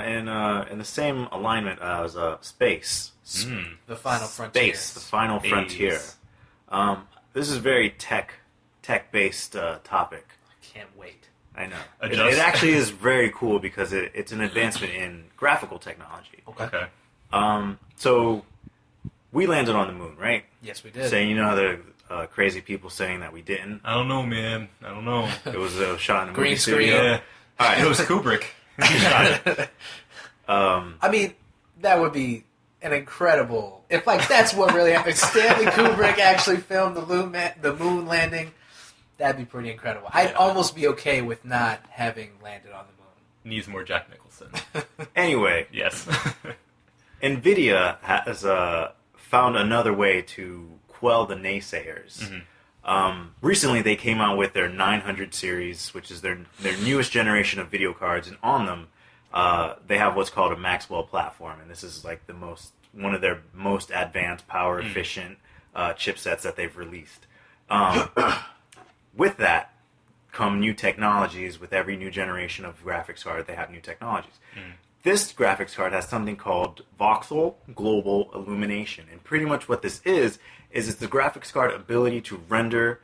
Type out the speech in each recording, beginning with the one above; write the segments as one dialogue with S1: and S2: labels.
S1: in the same alignment as space.
S2: The final frontier.
S1: Space, the final frontier. This is a very tech-based topic.
S2: I can't wait.
S1: I know. It actually is very cool because it's an advancement in graphical technology.
S2: Okay.
S1: So we landed on the moon, right?
S2: Yes, we did.
S1: Saying, you know how the crazy people saying that we didn't?
S3: I don't know, man. I don't know.
S1: It was a shot in the
S2: Green
S1: movie
S2: screen.
S1: studio.
S3: Yeah.
S1: All right.
S3: It was Kubrick. He shot it.
S2: I mean, that would be an incredible... If, that's what really happened. Stanley Kubrick actually filmed the moon landing. That'd be pretty incredible. I'd almost be okay with not having landed on the moon.
S3: Needs more Jack Nicholson.
S1: Anyway.
S3: Yes.
S1: Nvidia has found another way to quell the naysayers. Recently, they came out with their 900 series, which is their newest generation of video cards, and on them, they have what's called a Maxwell platform, and this is like one of their most advanced, power efficient chipsets that they've released. With that come new technologies. With every new generation of graphics card, they have new technologies. This graphics card has something called voxel global illumination, and pretty much what this is it's the graphics card ability to render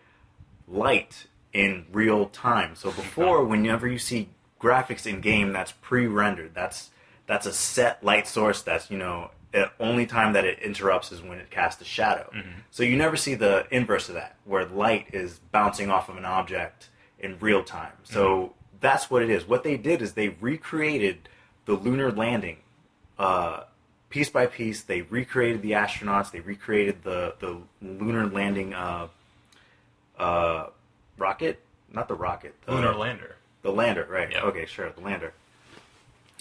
S1: light in real time. So before, whenever you see graphics in game that's pre-rendered, that's a set light source. That's the only time that it interrupts is when it casts a shadow. So you never see the inverse of that, where light is bouncing off of an object in real time. So that's what it is. What they did is they recreated the lunar landing piece by piece. They recreated the astronauts. They recreated the lunar landing rocket. Not the rocket.
S3: Lunar lander.
S1: The lander, right.
S3: Yeah.
S1: Okay, sure, the lander.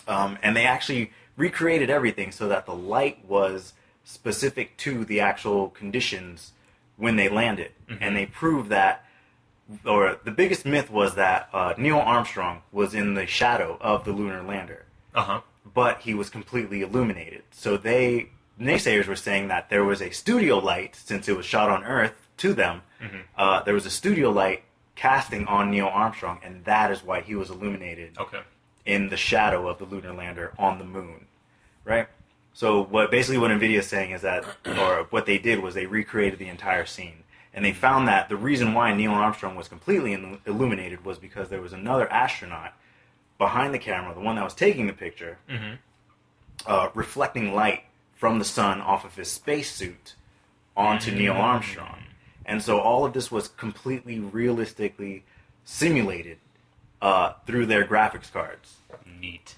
S1: And they actually recreated everything so that the light was specific to the actual conditions when they landed. And they proved that, or the biggest myth was that Neil Armstrong was in the shadow of the lunar lander. But he was completely illuminated. So naysayers were saying that there was a studio light, since it was shot on Earth to them, there was a studio light casting on Neil Armstrong, and that is why he was illuminated in the shadow of the lunar lander on the moon, right? So what Nvidia is saying is that, or what they did was they recreated the entire scene, and they found that the reason why Neil Armstrong was completely illuminated was because there was another astronaut behind the camera, the one that was taking the picture, reflecting light from the sun off of his spacesuit onto Neil Armstrong. And so all of this was completely realistically simulated through their graphics cards.
S3: Neat.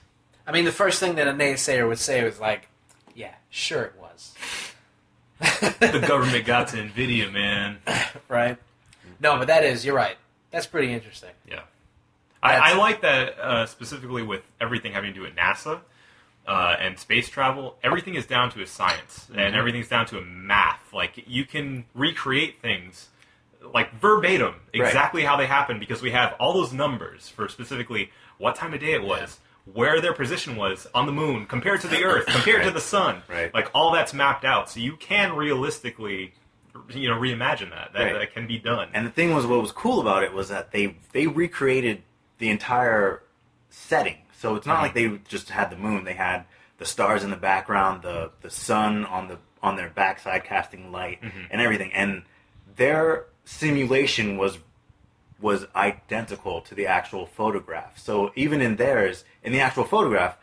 S2: I mean, the first thing that a naysayer would say was like, yeah, sure it was.
S3: The government got to Nvidia, man.
S2: Right? No, but you're right. That's pretty interesting.
S3: Yeah. I like that specifically with everything having to do with NASA and space travel. Everything is down to a science, and everything's down to a math. Like, you can recreate things like verbatim, exactly how they happen, because we have all those numbers for specifically what time of day it was, where their position was on the moon compared to the Earth, compared to the sun. Like, all that's mapped out, so you can realistically reimagine that. That can be done.
S1: And the thing was, what was cool about it was that they recreated the entire setting. So it's not like they just had the moon. They had the stars in the background, the sun on their backside casting light, and everything. And their simulation was identical to the actual photograph. So even in the actual photograph,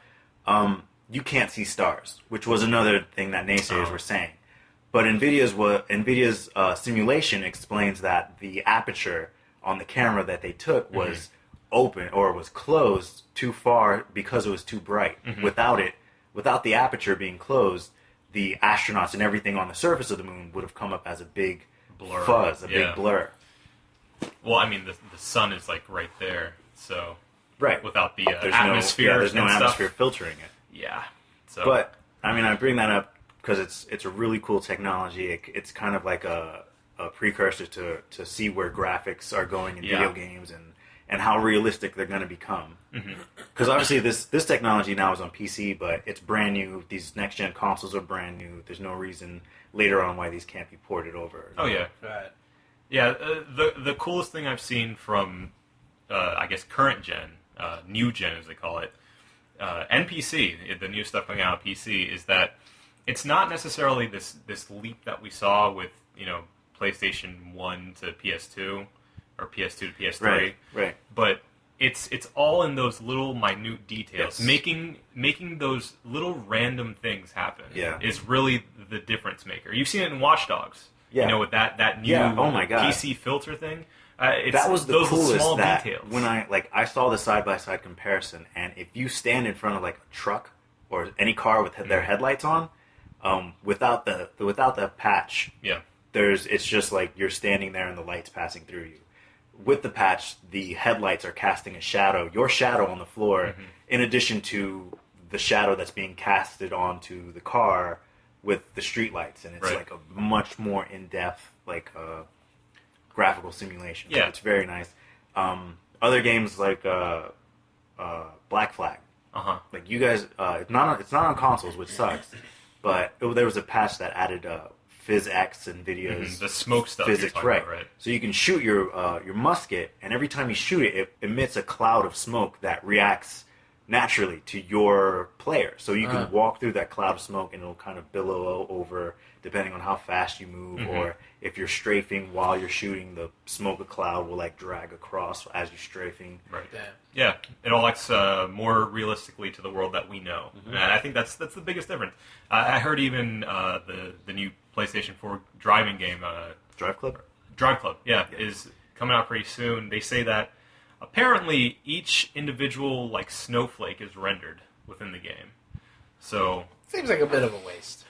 S1: you can't see stars, which was another thing that naysayers were saying. But Nvidia's simulation explains that the aperture on the camera that they took was open, or was closed too far because it was too bright. Without the aperture being closed, the astronauts and everything on the surface of the moon would have come up as a big fuzz, big blur.
S3: Well, I mean, the sun is like right there, so without the
S1: there's
S3: atmosphere,
S1: there's no
S3: stuff.
S1: atmosphere filtering it.
S3: Yeah. So,
S1: but I mean, I bring that up because it's a really cool technology. It's kind of like a precursor to see where graphics are going in video games and how realistic they're going to become. Because obviously this technology now is on PC, but it's brand new. These next-gen consoles are brand new. There's no reason later on why these can't be ported over.
S3: Oh, yeah.
S2: Right.
S3: Yeah, the coolest thing I've seen from, I guess, current gen, new gen as they call it, NPC, the new stuff coming out on PC, is that it's not necessarily this leap that we saw with PlayStation 1 to PS2 or PS2 to PS3,
S1: right.
S3: But it's all in those little minute details.
S1: Yes.
S3: Making those little random things happen is really the difference maker. You've seen it in Watch Dogs.
S1: Yeah.
S3: With that new
S1: oh my God.
S3: PC filter thing.
S1: That was the
S3: those
S1: coolest.
S3: Small
S1: that
S3: details.
S1: when I saw the side by side comparison, and if you stand in front of like a truck or any car with their headlights on, without the patch, it's just like you're standing there and the light's passing through you. With the patch, the headlights are casting a shadow, your shadow on the floor, in addition to the shadow that's being casted onto the car with the street lights, and it's like a much more in-depth graphical simulation.
S3: Yeah.
S1: So it's very nice. Other games like Black Flag. Like you guys, it's not on consoles, which sucks, but there was a patch that added PhysX and Nvidia's
S3: the smoke stuff.
S1: physics,
S3: right?
S1: So you can shoot your musket, and every time you shoot it, it emits a cloud of smoke that reacts naturally to your player. So you can walk through that cloud of smoke, and it'll kind of billow over, depending on how fast you move, or if you're strafing while you're shooting, the smoke cloud will drag across as you're strafing.
S3: Right. Yeah. It all acts more realistically to the world that we know, and I think that's the biggest difference. I heard even the new PlayStation 4 driving game,
S1: Drive Club,
S3: is coming out pretty soon. They say that apparently each individual snowflake is rendered within the game. So
S2: seems like a bit of a waste.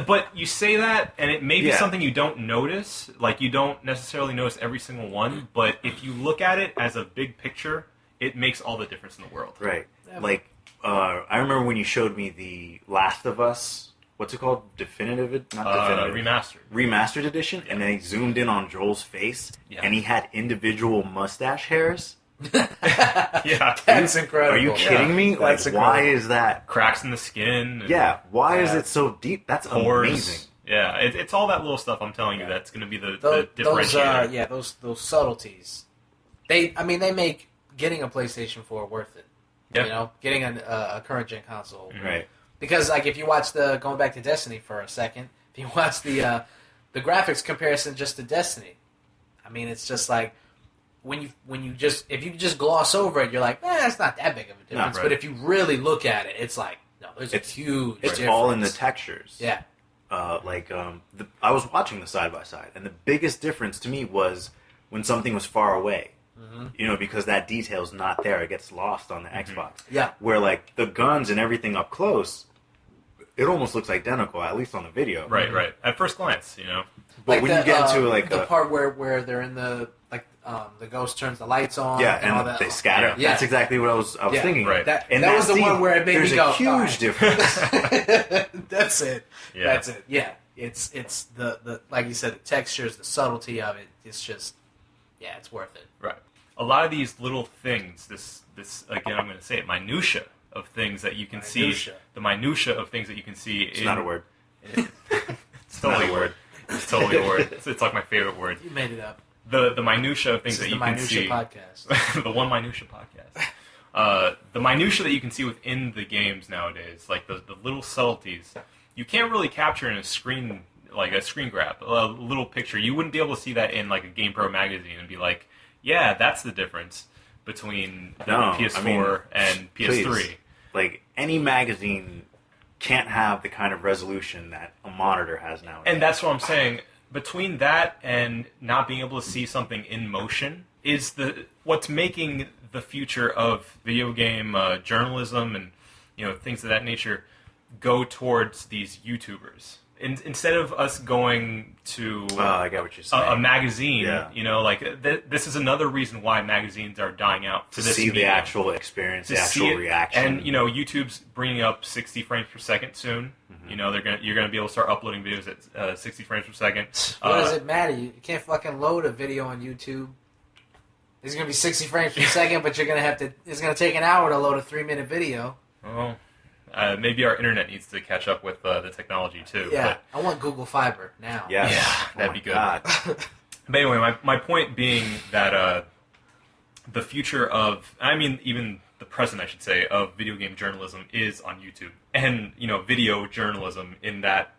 S3: But you say that, and it may be something you don't notice. You don't necessarily notice every single one, but if you look at it as a big picture, it makes all the difference in the world.
S1: Right. I remember when you showed me the Last of Us. What's it called? Remastered edition, and they zoomed in on Joel's face, and he had individual mustache hairs.
S2: That's incredible.
S1: Are you kidding me?
S2: That's
S1: why is that?
S3: Cracks in the skin.
S1: Why is it so deep? That's
S3: pores.
S1: Amazing.
S3: Yeah, it's all that little stuff. I'm telling you, that's going to be the differentiator.
S2: Those subtleties. They make getting a PlayStation 4 worth it. Getting a current gen console,
S1: right?
S2: Because if you watch going back to Destiny for a second, if you watch the graphics comparison just to Destiny, it's just like if you just gloss over it, you're like, it's not that big of a difference. But if you really look at it, it's like, no, there's a huge difference.
S1: It's all in the textures.
S2: Yeah.
S1: I was watching the side by side, and the biggest difference to me was when something was far away. Because that detail's not there, it gets lost on the Xbox.
S2: Yeah.
S1: Where the guns and everything up close, it almost looks identical, at least on the video.
S3: Right. At first glance,
S1: But when you get into
S2: the part where they're in the ghost turns the lights on,
S1: and
S2: all that,
S1: they scatter.
S2: Yeah.
S1: That's exactly what I was thinking.
S3: Right.
S2: That was the one where it made me go,
S1: there's a huge difference.
S2: That's it.
S3: Yeah.
S2: That's it. Yeah. It's the like you said, the textures, the subtlety of it. It's just, it's worth it.
S3: Right. A lot of these little things, this again, I'm going to say it, minutia of things that you can see. The minutia of things that you can see.
S1: It's not a word.
S3: It's totally a word. It's totally a word. It's like my favorite word.
S2: You made it up.
S3: The minutia of things that you can see.
S2: The Minutia Podcast.
S3: The One Minutia Podcast. The minutia that you can see within the games nowadays, the little subtleties, you can't really capture in a screen grab, a little picture. You wouldn't be able to see that in a GamePro magazine and be like, yeah, that's the difference between the PS4 and PS3.
S1: Please. Any magazine can't have the kind of resolution that a monitor has now.
S3: And that's what I'm saying. Between that and not being able to see something in motion is what's making the future of video game journalism and things of that nature go towards these YouTubers. Instead of us going to
S1: I get what you're saying.
S3: A magazine, this is another reason why magazines are dying out
S1: to see the actual experience, the actual reaction.
S3: And YouTube's bringing up 60 frames per second soon. You're gonna be able to start uploading videos at 60 frames per second.
S2: What does it matter? You can't fucking load a video on YouTube. It's gonna be 60 frames per second, but it's gonna take an hour to load a 3-minute video.
S3: Oh. Maybe our internet needs to catch up with the technology too.
S2: Yeah, I want Google Fiber now.
S1: Yes.
S3: Yeah, that'd be good. But anyway, my point being that the future of, even the present, I should say, of video game journalism is on YouTube, and video journalism in that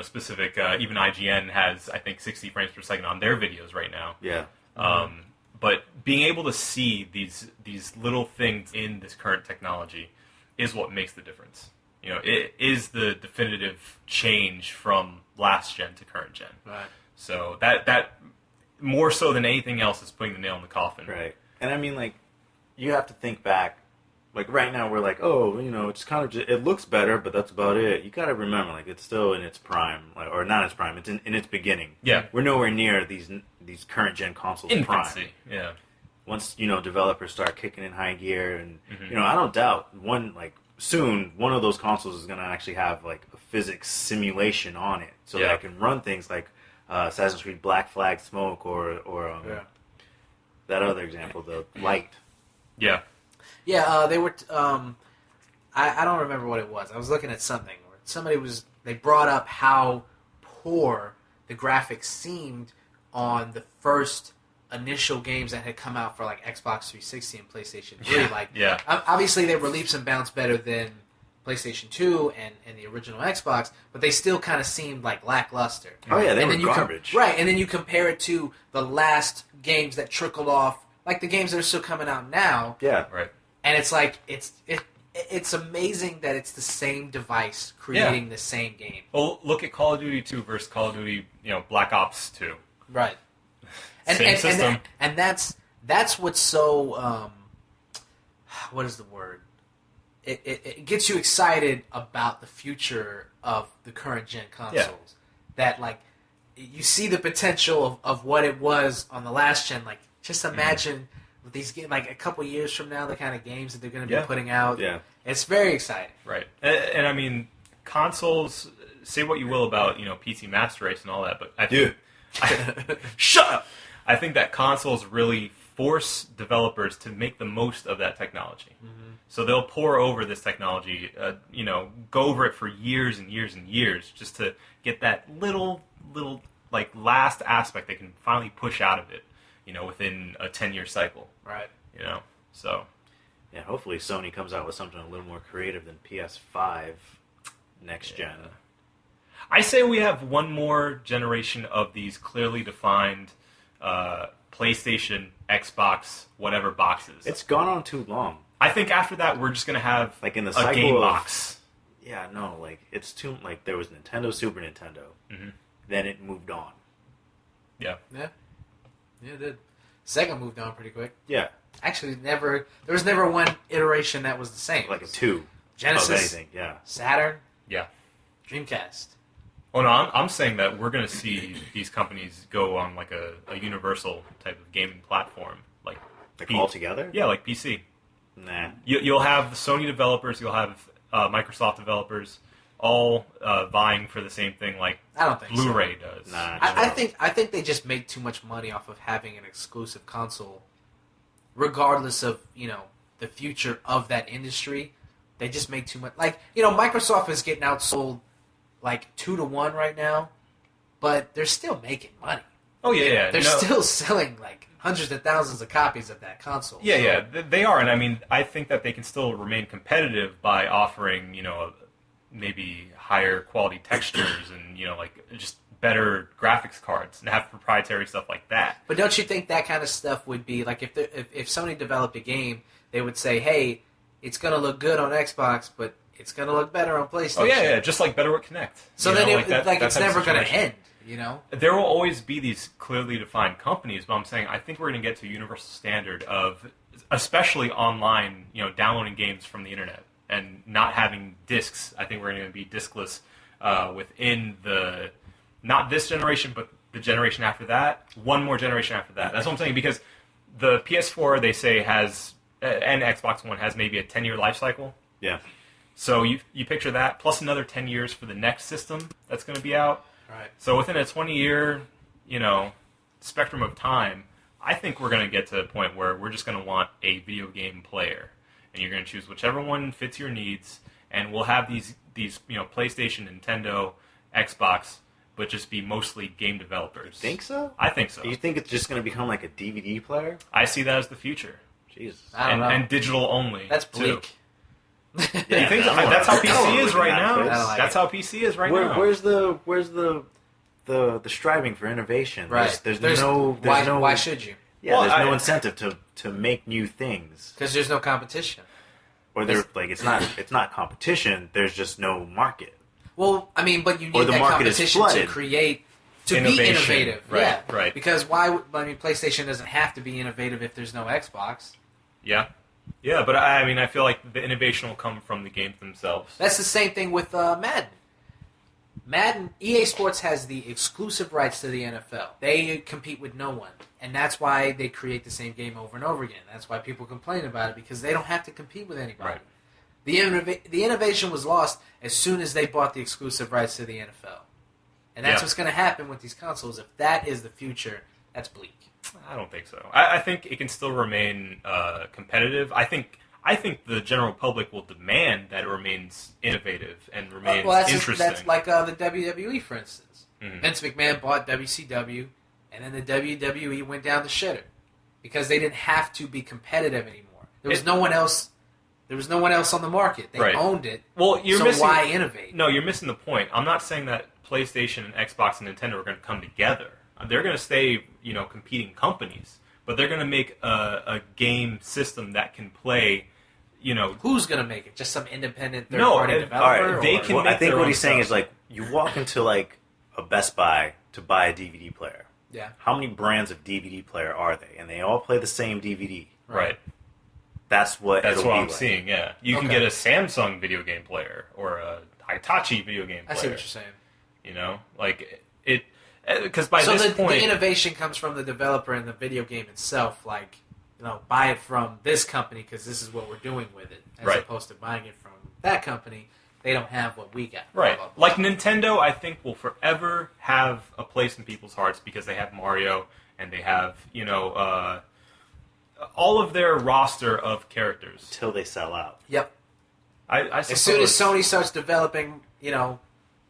S3: specific. Even IGN has, I think, 60 frames per second on their videos right now.
S1: Yeah.
S3: But being able to see these little things in this current technology is what makes the difference. It is the definitive change from last gen to current gen.
S2: Right.
S3: So that more so than anything else is putting the nail in the coffin.
S1: Right. And I mean, like, you have to think back. Like, right now we're like, oh, it's kind of just, it looks better, but that's about it. You got to remember, like, it's still in its prime, or not its prime. It's in its beginning.
S3: Yeah.
S1: We're nowhere near these current gen consoles' prime.
S3: Infancy. Yeah.
S1: Once developers start kicking in high gear, and I don't doubt soon one of those consoles is going to actually have like a physics simulation on it, so that it can run things like Assassin's Creed Black Flag Smoke or that other example, the Light.
S3: Yeah.
S2: Yeah, they were. I don't remember what it was. I was looking at something where they brought up how poor the graphics seemed on the first initial games that had come out for like Xbox 360 and PlayStation 3. Obviously they were leaps and bounds better than PlayStation 2 and the original Xbox, but they still kind of seemed like lackluster.
S1: Oh yeah, they were garbage.
S2: Right, and then you compare it to the last games that trickled off, like the games that are still coming out now.
S1: Yeah,
S3: right.
S2: And it's like it's amazing that it's the same device creating the same game.
S3: Well, look at Call of Duty 2 versus Call of Duty, Black Ops 2.
S2: Right.
S3: Same system.
S2: And that's what's so what is the word? It gets you excited about the future of the current gen consoles.
S3: Yeah.
S2: That like you see the potential of what it was on the last gen. Like just imagine with these games, like a couple years from now, the kind of games that they're going to be putting out.
S1: Yeah,
S2: it's very exciting.
S3: Right, and I mean consoles. Say what you will about PC Master Race and all that, but I think shut up. I think that consoles really force developers to make the most of that technology. Mm-hmm. So they'll pour over this technology, go over it for years and years and years just to get that little like last aspect they can finally push out of it, within a 10-year cycle.
S2: Right.
S3: So.
S1: Yeah, hopefully Sony comes out with something a little more creative than PS5 next gen.
S3: I say we have one more generation of these clearly defined PlayStation, Xbox, whatever boxes.
S1: It's gone on too long.
S3: I think after that we're just gonna have
S1: like in the
S3: a game box.
S1: Yeah, no, like it's too there was Nintendo, Super Nintendo. Mm-hmm. Then it moved on.
S2: Yeah, it did. Sega moved on pretty quick.
S1: Yeah,
S2: actually, there was never one iteration that was the same.
S1: Like a 2
S2: Genesis,
S1: of anything. Yeah,
S2: Saturn.
S3: Yeah,
S2: Dreamcast.
S3: Oh no, I'm saying that we're going to see these companies go on like a universal type of gaming platform, like
S1: all together.
S3: Yeah, like PC.
S1: Nah,
S3: you'll have Sony developers, you'll have Microsoft developers, all vying for the same thing, like
S2: I don't think
S3: Blu-ray
S2: so.
S3: does.
S1: Nah,
S2: I think they just make too much money off of having an exclusive console, regardless of the future of that industry. They just make too much. Like Microsoft is getting outsold like 2-1 right now, but they're still making money.
S3: Oh yeah.
S2: They're still selling like hundreds of thousands of copies of that console.
S3: Yeah, they are, and I mean, I think that they can still remain competitive by offering maybe higher quality textures and like just better graphics cards and have proprietary stuff like that.
S2: But don't you think that kind of stuff would be like if Sony developed a game, they would say, hey, it's going to look good on Xbox, but it's going to look better on PlayStation.
S3: Oh yeah, just like better with Kinect.
S2: So then it's never going to end.
S3: There will always be these clearly defined companies, but I'm saying I think we're going to get to a universal standard of, especially online, downloading games from the internet and not having discs. I think we're going to be discless within not this generation, but the generation after that, one more generation after that. That's what I'm saying, because the PS4, they say, has, and Xbox One has maybe a 10-year life cycle.
S1: Yeah.
S3: So you picture that, plus another 10 years for the next system that's going to be out.
S2: Right.
S3: So within a 20-year, spectrum of time, I think we're going to get to a point where we're just going to want a video game player, and you're going to choose whichever one fits your needs, and we'll have these PlayStation, Nintendo, Xbox, but just be mostly game developers.
S1: You think so?
S3: I think so.
S1: You think it's just going to become like a DVD player?
S3: I see that as the future.
S1: Jesus.
S2: I don't know.
S3: And digital only.
S2: That's
S3: too.
S2: bleak.
S1: Yeah,
S3: You think
S1: I don't
S3: that's how
S1: like it.
S3: PC is right
S1: I
S3: now?
S1: don't
S2: like
S3: That's
S2: it.
S3: how PC is right now.
S1: Where's the striving for innovation?
S2: Right.
S1: There's no
S2: Why should you?
S1: Yeah,
S3: Well,
S1: there's no
S3: I-
S1: incentive to make new things.
S2: Because there's no competition.
S1: Or there like it's not competition. There's just no market.
S2: Well, I mean, but you
S1: Or
S2: need
S1: the
S2: that
S1: market is
S2: competition to
S1: flooded.
S2: create, to be
S3: Innovation.
S2: innovative.
S3: Right,
S2: Yeah,
S3: right.
S2: Because PlayStation doesn't have to be innovative if there's no Xbox.
S3: Yeah. Yeah, but I feel like the innovation will come from the games themselves.
S2: That's the same thing with Madden. EA Sports has the exclusive rights to the NFL. They compete with no one. And that's why they create the same game over and over again. That's why people complain about it, because they don't have to compete with anybody.
S3: Right.
S2: The innovation was lost as soon as they bought the exclusive rights to the NFL. And that's
S3: Yeah.
S2: what's going to happen with these consoles. If that is the future, that's bleak.
S3: I don't think so. I think it can still remain competitive. I think the general public will demand that it remains innovative and remains interesting.
S2: That's like the WWE, for instance.
S3: Mhm.
S2: Vince McMahon bought WCW, and then the WWE went down the shitter because they didn't have to be competitive anymore. There was no one else. There was no one else on the market. They
S3: Right.
S2: owned it.
S3: Well, you're
S2: so
S3: missing.
S2: why innovate?
S3: No, you're missing the point. I'm not saying that PlayStation and Xbox and Nintendo are going to come together. They're going to stay, competing companies, but they're going to make a game system that can play,
S2: Who's going to make it? Just some independent
S3: No,
S2: third-party
S3: all
S2: developer?
S3: right, they
S2: or-
S3: can
S1: Well, I
S3: make
S1: think
S3: their
S1: what
S3: own
S1: he's saying
S3: stuff.
S1: is like you walk into like a Best Buy to buy a DVD player.
S2: Yeah.
S1: How many brands of DVD player are they? And they all play the same DVD.
S3: Right.
S1: That's what
S3: That's
S1: it'll
S3: what
S1: be
S3: I'm
S1: like.
S3: seeing. Yeah, you can
S2: Okay.
S3: get a Samsung video game player or a Hitachi video game
S2: I
S3: player.
S2: see what you're saying.
S3: Because by
S2: So
S3: this
S2: the
S3: point,
S2: innovation comes from the developer and the video game itself. Like, buy it from this company because this is what we're doing with it, as
S3: Right.
S2: opposed to buying it from that company. They don't have what we got.
S3: right,
S2: Blah, blah, blah.
S3: like Nintendo, I think will forever have a place in people's hearts because they have Mario and they have all of their roster of characters.
S1: Until they sell out.
S2: Yep.
S3: I
S2: As soon as
S3: suppose-
S2: Sony starts developing,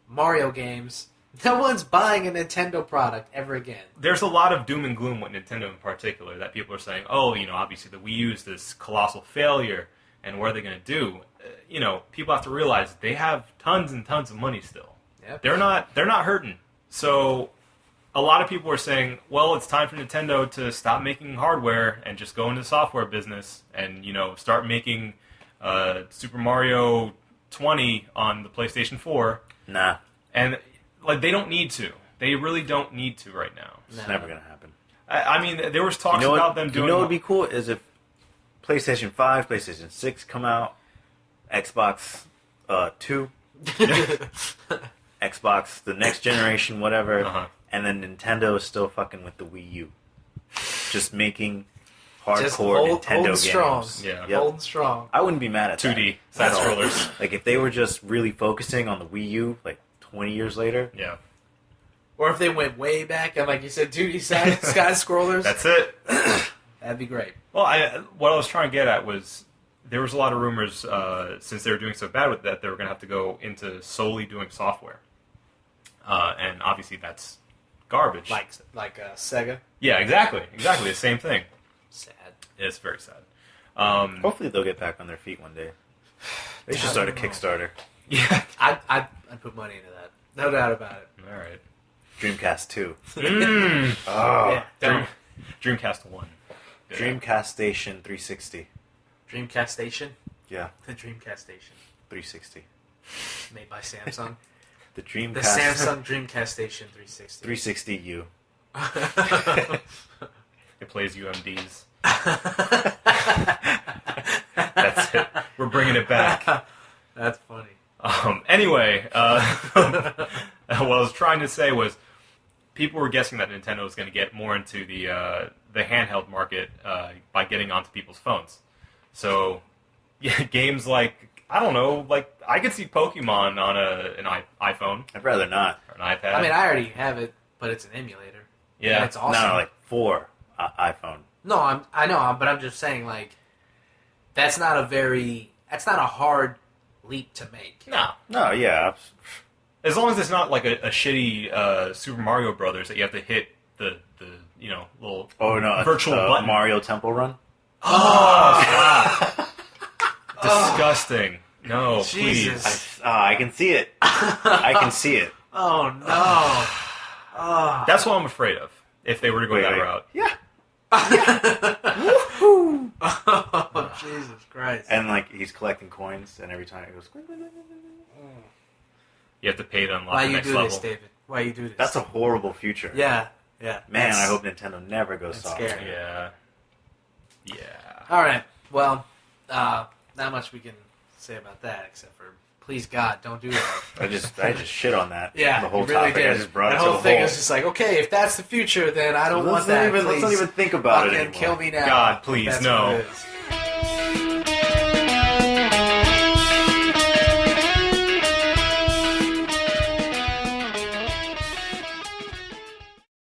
S2: Mario games, no one's buying a Nintendo product ever again.
S3: There's a lot of doom and gloom with Nintendo in particular that people are saying, obviously the Wii U is this colossal failure, and what are they going to do? People have to realize they have tons and tons of money still.
S2: Yep.
S3: They're not hurting. So a lot of people are saying, well, it's time for Nintendo to stop making hardware and just go into the software business and, start making Super Mario 20 on the PlayStation 4.
S1: Nah,
S3: And they don't need to. They really don't need to right now.
S1: it's
S2: No.
S1: never gonna happen.
S3: I mean, there was talks
S1: You know
S3: about
S1: what?
S3: them doing.
S1: You know what would be cool is if PlayStation 5, PlayStation 6 come out, Xbox 2, Xbox the next generation, whatever,
S3: Uh-huh.
S1: and then Nintendo is still fucking with the Wii U, just making
S2: Just
S1: hardcore Nintendo
S2: hold
S1: games.
S2: strong.
S3: Yeah.
S1: Yep.
S2: Holding strong.
S1: I wouldn't be mad at
S3: 2D
S1: that.
S3: side
S1: at all.
S3: scrollers.
S1: Like if they were just really focusing on the Wii U, like 20 years later.
S3: Yeah,
S2: Or if they went way back and, like you said, 2D side scrollers,
S3: that's it.
S2: that'd be great.
S3: Well, what I was trying to get at was there was a lot of rumors since they were doing so bad with that they were going to have to go into solely doing software, and obviously that's garbage.
S2: Like Sega.
S3: Yeah, exactly, the same thing.
S2: Sad.
S3: It's very sad.
S1: Hopefully they'll get back on their feet one day. They should start a Kickstarter.
S3: Yeah.
S2: I'd put money into that. No doubt about it.
S3: All right.
S1: Dreamcast 2.
S3: Oh,
S2: Yeah, don't.
S3: Dreamcast 1. Yeah.
S1: Dreamcast Station 360.
S2: Dreamcast Station.
S1: Yeah,
S2: The Dreamcast Station.
S1: 360.
S2: Made by Samsung.
S1: The Dreamcast
S2: The Samsung Dreamcast Station 360.
S1: 360U.
S3: It plays UMDs. That's it. We're bringing it back.
S2: That's funny.
S3: Anyway, what I was trying to say was people were guessing that Nintendo was going to get more into the handheld market by getting onto people's phones. So, yeah, games like, I don't know, like I could see Pokemon on an iPhone
S1: I'd rather not.
S3: or an iPad.
S2: I mean, I already have it, but it's an emulator.
S3: yeah,
S2: And it's awesome.
S1: No, like for iPhone.
S2: No, I know, but I'm just saying, like, that's not a hard leap to make.
S3: no.
S1: No, yeah.
S3: As long as it's not like a shitty Super Mario Brothers that you have to hit the little
S1: Oh no,
S3: virtual
S1: the
S3: button.
S1: Mario Temple Run.
S3: Oh, disgusting. No,
S2: Jesus.
S3: please.
S1: I can see it. I can see it.
S2: Oh no. Oh.
S3: That's what I'm afraid of. If they were to go that route.
S1: Yeah.
S2: Woohoo! Oh, Jesus Christ.
S1: And like he's collecting coins, and every time it goes.
S3: You have to pay to unlock
S2: Why
S3: the
S2: you
S3: next
S2: do
S3: level.
S2: this, David? Why you do this?
S1: That's a horrible future.
S2: yeah.
S1: Man, I hope Nintendo never goes
S2: that's
S1: soft.
S2: scary.
S3: Yeah.
S2: All right. Well, not much we can say about that except for please God, don't do that.
S1: I just shit on that.
S2: Yeah,
S1: the whole
S2: you really
S1: topic.
S2: did.
S1: I just brought
S2: that
S1: it to
S2: whole
S1: a
S2: thing
S1: halt.
S2: is just like, okay, if that's the future, then I don't want that.
S1: Let's not even think about it
S2: Fucking
S1: anymore.
S2: kill me now.
S3: God, please,
S2: That's
S3: no.
S2: what it is.